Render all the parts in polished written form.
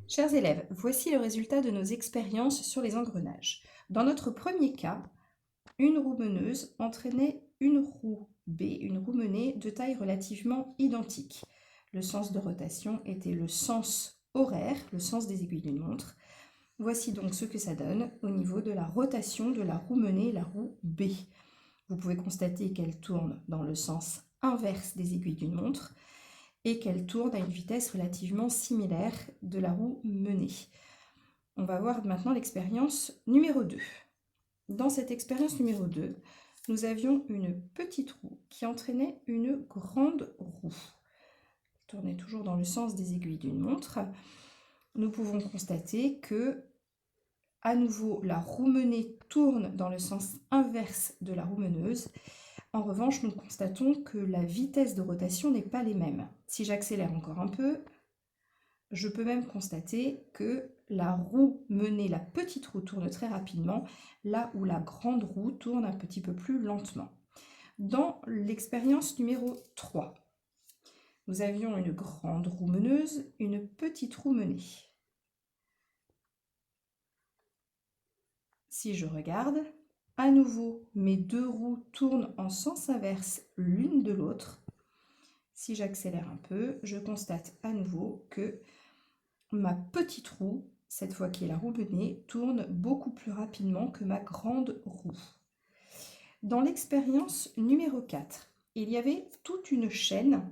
Chers élèves, voici le résultat de nos expériences sur les engrenages. Dans notre premier cas, une roue meneuse entraînait une roue B, une roue menée de taille relativement identique. Le sens de rotation était le sens horaire, le sens des aiguilles d'une montre. Voici donc ce que ça donne au niveau de la rotation de la roue menée, la roue B. Vous pouvez constater qu'elle tourne dans le sens inverse des aiguilles d'une montre et qu'elle tourne à une vitesse relativement similaire de la roue menée. On va voir maintenant l'expérience numéro 2. Dans cette expérience numéro 2, nous avions une petite roue qui entraînait une grande roue. Elle tournait toujours dans le sens des aiguilles d'une montre. Nous pouvons constater que, à nouveau, la roue menée tourne dans le sens inverse de la roue meneuse. En revanche, nous constatons que la vitesse de rotation n'est pas les mêmes. Si j'accélère encore un peu, je peux même constater que la roue menée, la petite roue, tourne très rapidement, là où la grande roue tourne un petit peu plus lentement. Dans l'expérience numéro 3, nous avions une grande roue meneuse, une petite roue menée. Si je regarde, à nouveau, mes deux roues tournent en sens inverse l'une de l'autre. Si j'accélère un peu, je constate à nouveau que ma petite roue, cette fois qui est la roue menée, tourne beaucoup plus rapidement que ma grande roue. Dans l'expérience numéro 4, il y avait toute une chaîne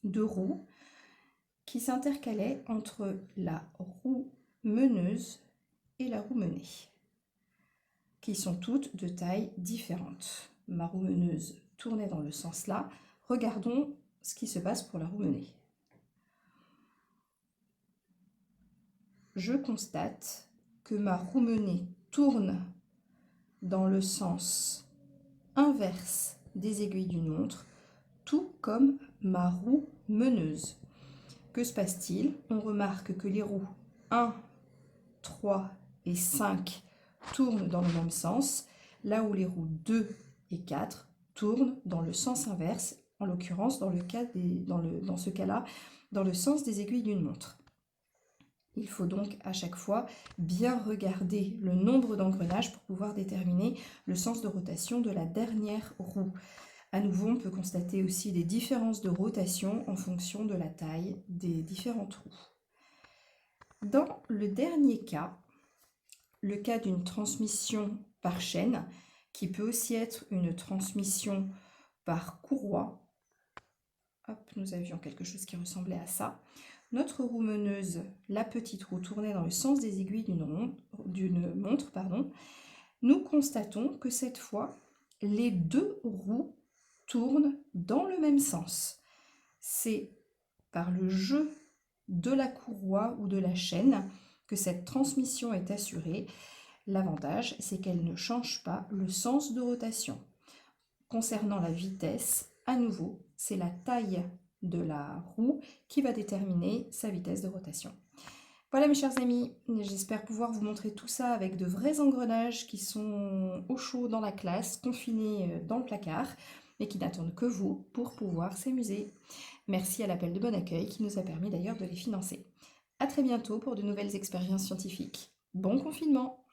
de roues qui s'intercalaient entre la roue meneuse et la roue menée, qui sont toutes de taille différente. Ma roue meneuse tournait dans le sens là. Regardons ce qui se passe pour la roue menée. Je constate que ma roue menée tourne dans le sens inverse des aiguilles d'une montre, tout comme ma roue meneuse. Que se passe-t-il? On remarque que les roues 1, 3 et 5 tournent dans le même sens, là où les roues 2 et 4 tournent dans le sens inverse, en l'occurrence dans ce cas-là, dans le sens des aiguilles d'une montre. Il faut donc à chaque fois bien regarder le nombre d'engrenages pour pouvoir déterminer le sens de rotation de la dernière roue. À nouveau, on peut constater aussi des différences de rotation en fonction de la taille des différentes roues. Dans le dernier cas, le cas d'une transmission par chaîne, qui peut aussi être une transmission par courroie, hop, nous avions quelque chose qui ressemblait à ça. Notre roue meneuse, la petite roue, tournait dans le sens des aiguilles d'une montre. Nous constatons que cette fois, les deux roues tournent dans le même sens. C'est par le jeu de la courroie ou de la chaîne que cette transmission est assurée. L'avantage, c'est qu'elle ne change pas le sens de rotation. Concernant la vitesse, à nouveau, c'est la taille de la roue qui va déterminer sa vitesse de rotation. Voilà mes chers amis, j'espère pouvoir vous montrer tout ça avec de vrais engrenages qui sont au chaud dans la classe, confinés dans le placard, mais qui n'attendent que vous pour pouvoir s'amuser. Merci à l'appel de Bon Accueil qui nous a permis d'ailleurs de les financer. À très bientôt pour de nouvelles expériences scientifiques. Bon confinement!